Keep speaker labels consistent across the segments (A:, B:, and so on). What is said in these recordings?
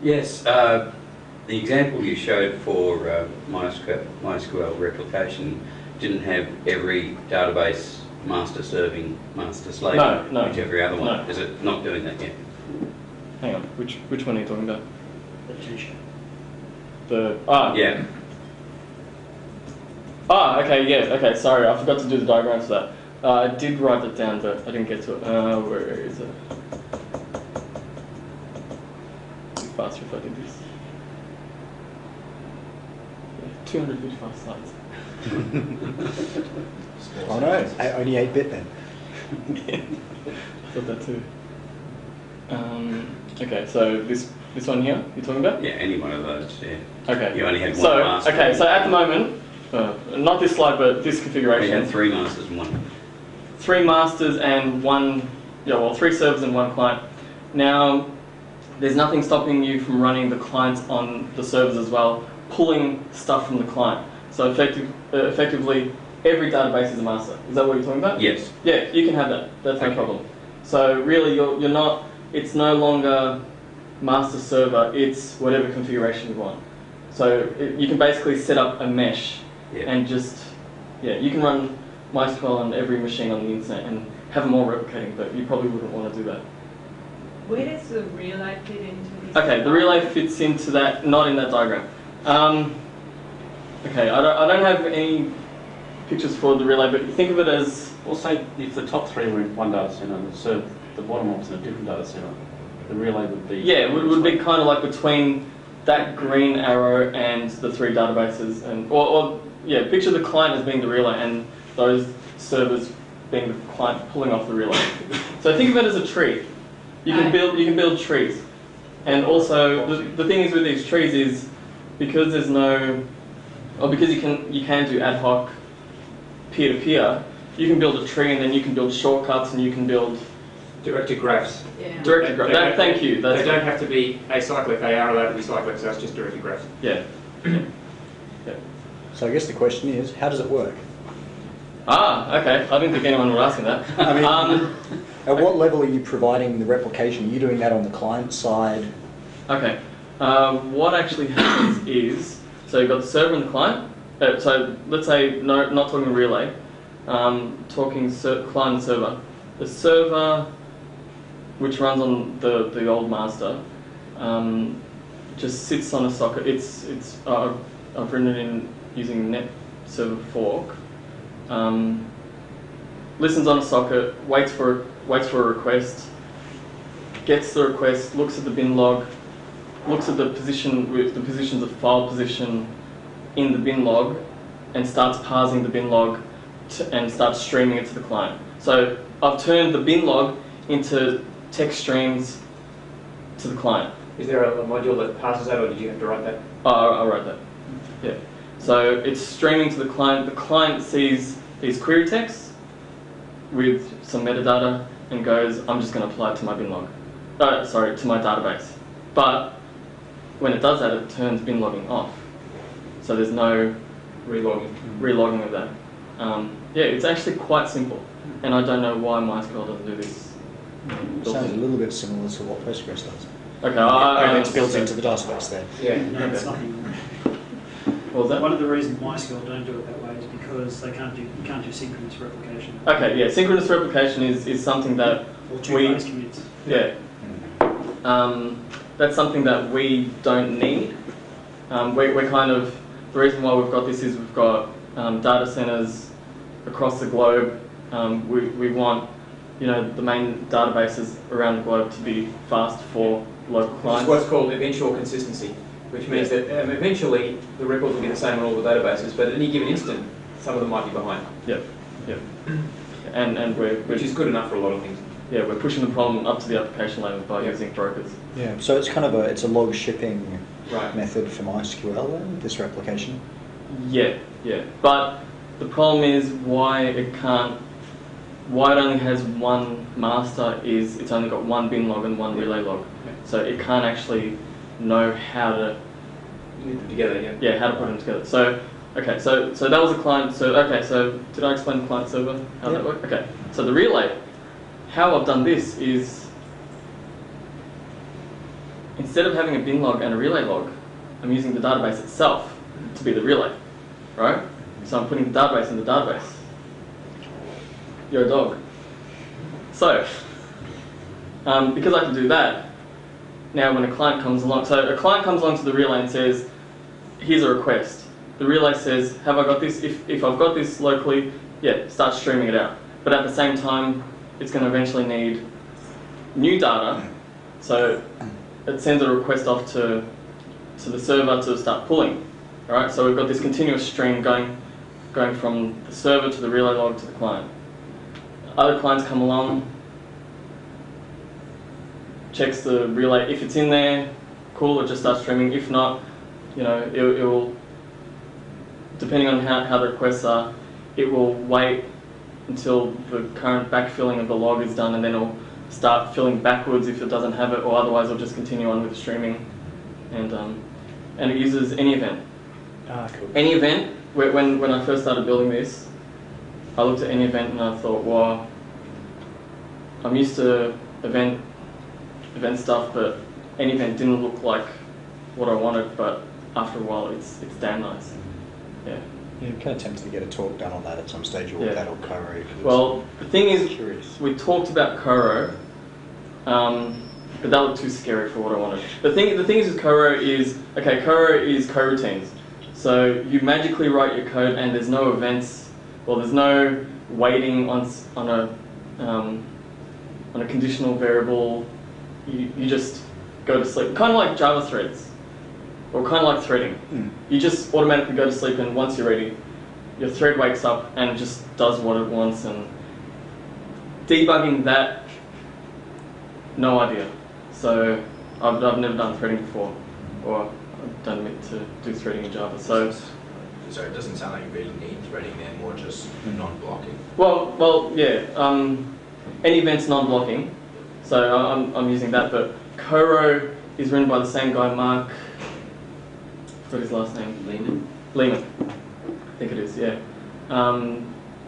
A: Yes, the example you showed for MySQL replication didn't have every database master serving, master slaving,
B: No.
A: which every other one.
B: No.
A: Is it not doing that yet?
B: Hang on, which one are you talking about?
C: The t-shirt.
A: Yeah.
B: Okay, yeah, okay, sorry, I forgot to do the diagrams for that. I did write that down, but I didn't get to it. Where is it? It'd be faster if I did this. Yeah, 255 slides.
D: Oh no, only 8-bit then.
B: Yeah, I thought that too. Okay, so this one here, you're talking about?
A: Yeah, any one of those, yeah.
B: Okay.
A: You only had one master.
B: Okay, so at the moment, not this slide, but this configuration.
A: We had 3 masters and 1.
B: 3 masters and 1, 3 servers and 1 client. Now, there's nothing stopping you from running the clients on the servers as well, pulling stuff from the client. So effectively, every database is a master. Is that what you're talking about?
A: Yes.
B: Yeah, you can have that. That's no problem. So really, you're not. It's no longer master server. It's whatever configuration you want. So you can basically set up a mesh and just you can run MySQL on every machine on the internet and have them all replicating, but you probably wouldn't want to do that.
E: Where does the relay fit into this?
B: Okay, the relay fits into that, not in that diagram. Okay, I don't have any pictures for the relay, but think of it as...
F: Well, say if the top 3 were in one data centre, the bottom one was in a different data centre, the relay would be...
B: Yeah, it would be kind of like between that green arrow and the 3 databases, and picture the client as being the relay and those servers being the client pulling off the relay. So think of it as a tree. You can build trees, and also the thing is with these trees is because there's no, or because you can do ad hoc peer-to-peer. You can build a tree and then you can build shortcuts and you can build
G: directed graphs.
E: Yeah.
B: Directed graphs. Thank you.
G: They don't have to be acyclic. They are allowed to be cyclic. So it's just directed graphs.
B: Yeah.
D: So I guess the question is, how does it work?
B: Okay. I didn't think anyone would ask me that.
D: I mean, at what level are you providing the replication? Are you doing that on the client side?
B: Okay. What actually happens is, so you've got the server and the client. So let's say, not talking relay, talking client and server. The server, which runs on the old master, just sits on a socket. I've written it in using net server fork. Listens on a socket, waits for a request, gets the request, looks at the bin log, looks at the positions of file position in the bin log, and starts parsing the bin log and starts streaming it to the client. So I've turned the bin log into text streams to the client.
G: Is there a module that passes that, or did you have to write that?
B: I wrote that. Yeah. So it's streaming to the client. The client sees these query texts with some metadata and goes, I'm just going to apply it to my bin log. To my database. But when it does that, it turns bin logging off. So there's no relogging of that. It's actually quite simple. And I don't know why MySQL doesn't do this.
D: Sounds a little bit similar to what Postgres does.
B: Okay,
D: it's built into the database there.
G: Yeah.
C: No, it's nothing.
B: What was that?
C: One of the reasons MySQL don't do it that way is because you can't do synchronous replication.
B: Okay, yeah, synchronous replication is something that
C: or two-phase commits.
B: Yeah. That's something that we don't need. We're kind of, the reason why we've got this is we've got data centers across the globe. We want, the main databases around the globe to be fast for local clients.
G: It's what's called eventual consistency, which means that eventually the records will be the same on all the databases, but at any given instant, some of them might be behind.
B: Yep. And
G: which is good enough for a lot of things.
B: Yeah, we're pushing the problem up to the application level by using brokers.
D: Yeah, so it's kind of it's a log shipping method for MySQL then, this replication?
B: Yeah. But the problem is why it only has one master is it's only got one bin log and one relay log.
G: Yeah.
B: So it can't actually know how to
G: Put them together,
B: yeah, how to put them together. So so that was a client. So did I explain the client server how that worked? Okay, so the relay. How I've done this is instead of having a bin log and a relay log, I'm using the database itself to be the relay, right? So I'm putting the database in the database. You're a dog. So, because I can do that, now when a client comes along, so a client comes along to the relay and says, here's a request. The relay says, have I got this? If I've got this locally, yeah, start streaming it out. But at the same time, it's going to eventually need new data, so it sends a request off to the server to start pulling. All right, so we've got this continuous stream going from the server to the relay log to the client. Other clients come along, checks the relay. If it's in there, cool, it just starts streaming. If not, you know, it will, depending on how the requests are, it will wait until the current backfilling of the log is done, and then it'll start filling backwards if it doesn't have it, or otherwise it'll just continue on with the streaming. And it uses any event.
D: Cool.
B: Any event, when I first started building this, I looked at any event and I thought, wow, I'm used to event stuff, but any event didn't look like what I wanted, but after a while it's damn nice. Yeah.
D: Yeah, I'm kind of tempted to get a talk done on that at some stage, or that or Coro.
B: Well, the thing is,
D: curious.
B: we talked about Coro, but that looked too scary for what I wanted. The thing is with Coro is, okay, Coro is coroutines. So you magically write your code and there's no events, well, there's no waiting on a conditional variable. You just go to sleep, kind of like Java threads, or kind of like threading. You just automatically go to sleep, and once you're ready, your thread wakes up and it just does what it wants. And debugging that, no idea. So I've never done threading before, or I don't mean to do threading in Java. So
H: it doesn't sound like you really need threading there, more just non-blocking.
B: Well, yeah. Any event's non-blocking, so I'm using that. But Coro is written by the same guy, Mark. What's his last name? Lehman. I think it is. Yeah.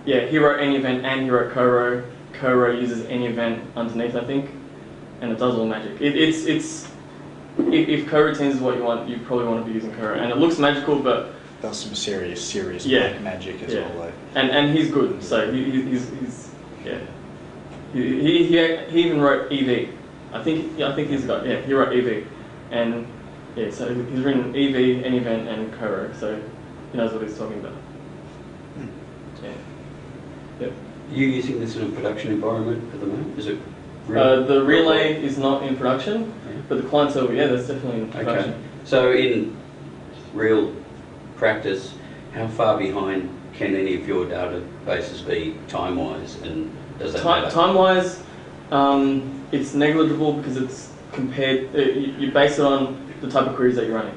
B: Yeah. He wrote any event and he wrote Coro. Coro uses any event underneath, I think, and it does all magic. If coroutines is what you want, you probably want to be using Coro, and it looks magical, but
D: does some serious
B: yeah.
D: magic as well, though.
B: And he's good, so he's yeah. He even wrote EV. I think he's got, yeah, he wrote EV, and yeah, so he's written EV, any event, and Coro, so he knows what he's talking about. Yeah. Yep.
A: Are you using this in a production environment at the moment? Is it?
B: The relay is not in production, but the client server, yeah, that's definitely in production.
A: Okay. So in real practice, how far behind can any of your databases be time-wise, and does that matter?
B: Time-wise, it's negligible because it's compared. You base it on the type of queries that you're running.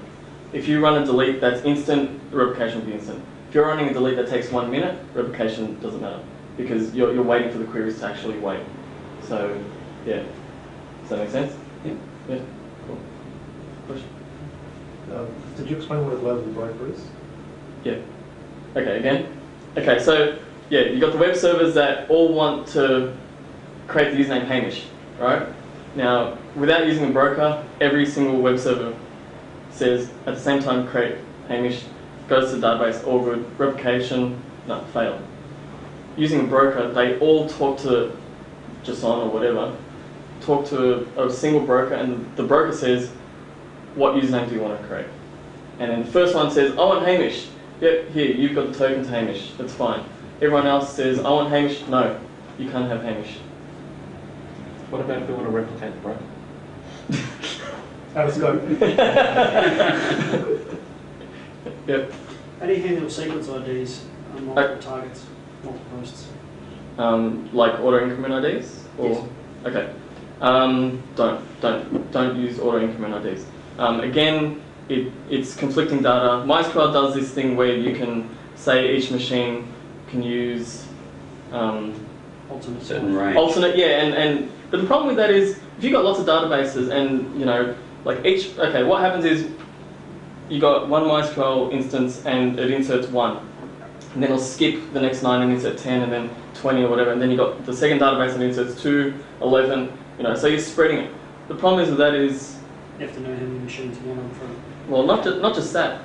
B: If you run a delete that's instant, the replication will be instant. If you're running a delete that takes 1 minute, replication doesn't matter because you're waiting for the queries to actually wait. So, yeah. Does that make sense?
A: Yeah.
B: Yeah. Cool. Question?
I: Did you explain what a global broker is?
B: Yeah. Okay, again? Okay, so, yeah, you've got the web servers that all want to create the username Hamish, right? Now, without using a broker, every single web server says, at the same time, create Hamish, goes to the database, all good, replication, no, fail. Using a broker, they all talk to Jason or whatever, talk to a single broker, and the broker says, what username do you want to create? And then the first one says, I want Hamish. Yep, here, you've got the token to Hamish, that's fine. Everyone else says, I want Hamish. No, you can't have Hamish.
F: What about if we want to replicate the broker?
I: Out of scope.
B: Yep.
C: How do you handle sequence IDs on multiple targets, multiple hosts?
B: Like auto increment IDs? Or?
C: Yes.
B: Okay. Don't use auto increment IDs. Again, it's conflicting data. MySQL does this thing where you can say each machine can use
C: Alternate.
A: Certain range.
B: alternate, yeah, but the problem with that is if you've got lots of databases and you know, like each, okay, what happens is you got one MySQL instance and it inserts 1, and then it'll skip the next 9 and insert 10 and then 20 or whatever, and then you got the second database and it inserts 2, 11, you know, so you're spreading it. The problem is with that is
C: You have to know how many machines you want on front.
B: Well, not just that.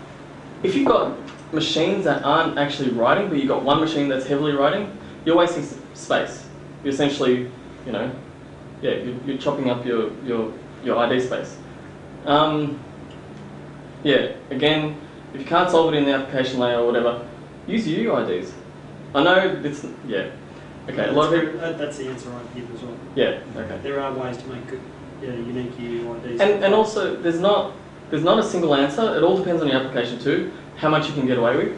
B: If you've got machines that aren't actually writing, but you've got one machine that's heavily writing, you're wasting space. You're essentially, you know, yeah, you're chopping up your ID space. Yeah, again, if you can't solve it in the application layer or whatever, use UUIDs. I know it's, yeah. Okay, a lot of people...
C: That's the answer I give as well.
B: Yeah, okay.
C: There are ways to make good, unique UUIDs.
B: And also, there's not a single answer. It all depends on your application too, how much you can get away with.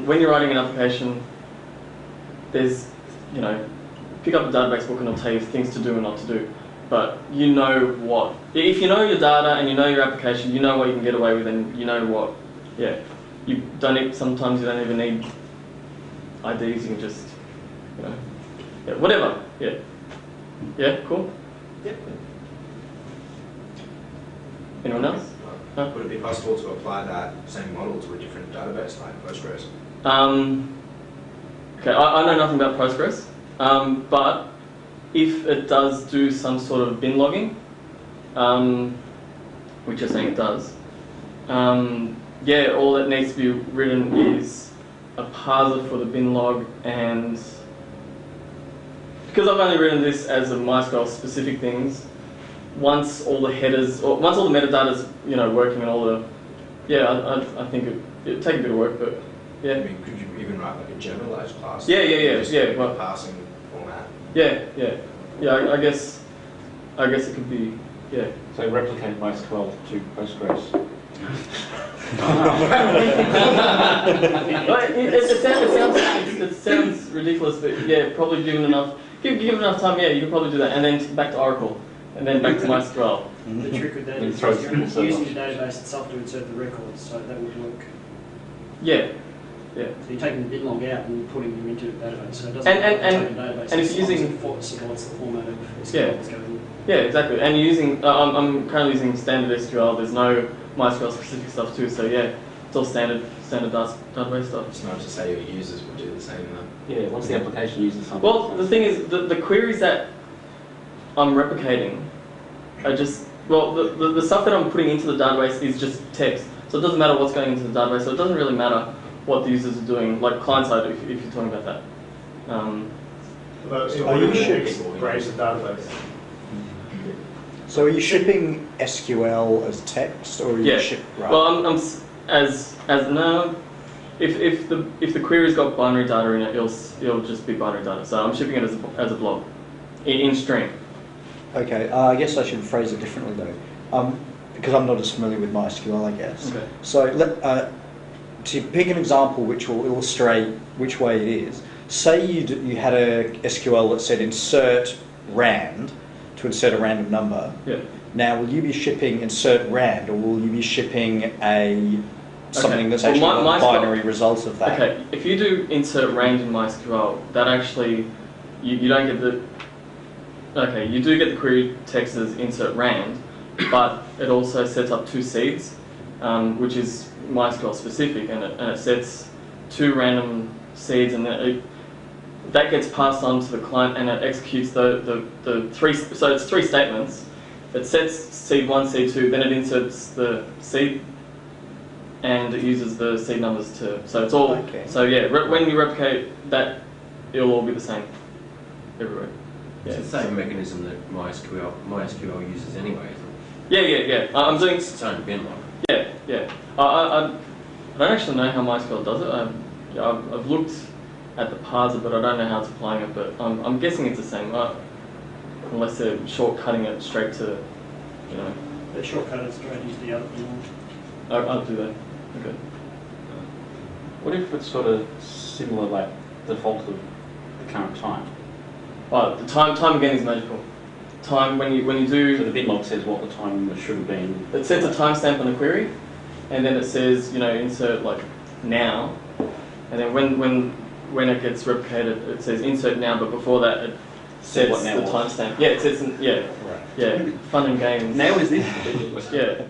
B: When you're writing an application, there's, you know, pick up a database book and it'll tell you things to do and not to do. But you know what, if you know your data and you know your application, you know what you can get away with, and you know what, yeah. You don't even, sometimes you don't even need IDs, you can just, you know, yeah, whatever, yeah. Yeah, cool?
C: Yep.
B: Anyone else? Huh?
H: Would it be possible to apply that same model to a different database like Postgres?
B: Okay, I know nothing about Postgres, but if it does do some sort of bin logging, which you're saying it does, yeah, all that needs to be written is a parser for the bin log, and because I've only written this as a MySQL specific things, once all the headers, or once all the metadata's, you know, working and all the, yeah, I think it'd take a bit of work, but yeah.
H: I mean, could you even write like a generalized class?
B: Yeah, well,
H: passing format.
B: Yeah, I guess it could be, yeah.
F: So replicate MySQL to Postgres.
B: It sounds ridiculous, but yeah, probably given enough time, yeah, you could probably do that, and then back to Oracle, and then back to MySQL.
C: The trick with that
F: And
C: is
F: throw
C: you're
F: SQL
C: using the
F: server.
C: database itself to insert the records, so that would work.
B: Yeah.
C: So you're taking the bin log out and putting them into the database, so it doesn't
B: And
C: the database.
B: if you're using-
C: supports the format of SQL
B: Yeah.
C: that's going in.
B: Yeah, exactly. And you're using, I'm currently using standard SQL. There's no MySQL specific stuff too. So yeah, it's all standard database stuff.
H: It's not to say your users would do the same though.
F: Yeah, once the application uses something.
B: Well, the thing is, the queries that I'm replicating are just, well, the stuff that I'm putting into the database is just text. So it doesn't matter what's going into the database. So it doesn't really matter what the users are doing, like client side, if you're talking about that.
I: But
H: So
I: are you
H: what
I: shipping
H: is-
I: branch the database?
D: So are you shipping SQL as text, or are you
B: Yeah.
D: right?
B: Well, as no. If the query's got binary data in it, it'll just be binary data. So I'm shipping it as a blob in string.
D: Okay, I guess I should phrase it differently though, because I'm not as familiar with MySQL, I guess.
B: Okay.
D: So to pick an example which will illustrate which way it is. Say you had a SQL that said insert rand to insert a random number.
B: Yeah.
D: Now, will you be shipping insert rand, or will you be shipping something that's
B: Well,
D: actually a
B: MySQL
D: binary result of that?
B: Okay, if you do insert range in MySQL, that actually, you don't get the, okay, you do get the query text as insert rand, but it also sets up two seeds, which is MySQL specific, and it sets two random seeds, and then that gets passed on to the client, and it executes the three, so it's three statements. It sets seed 1, seed 2, then it inserts the seed, and it uses the seed numbers to, so it's all,
D: Okay.
B: so yeah, when you replicate that, it'll all be the same everywhere. Yeah.
J: It's the same mechanism that MySQL uses anyway.
B: Yeah. I'm doing,
J: It's its own bin log.
B: yeah. I don't actually know how MySQL does it. I've looked at the parser, but I don't know how it's applying it, but I'm guessing it's the same, unless they're shortcutting it straight to, you know.
C: The shortcut is straight into the other bin log.
B: I'll do that. Okay.
F: What if it's sort of similar, like default of the current time?
B: Oh, the time again is magical. Time when you
F: So
B: do,
F: the bin log says what the time should have been.
B: it sets a timestamp on the query, and then it says, you know, insert like now, and then when it gets replicated, it says insert now, but before that it sets
F: what now
B: the
F: was.
B: timestamp. Yeah, it sets, yeah,
D: Right.
B: yeah, fun and games.
F: Now is this?
B: Yeah.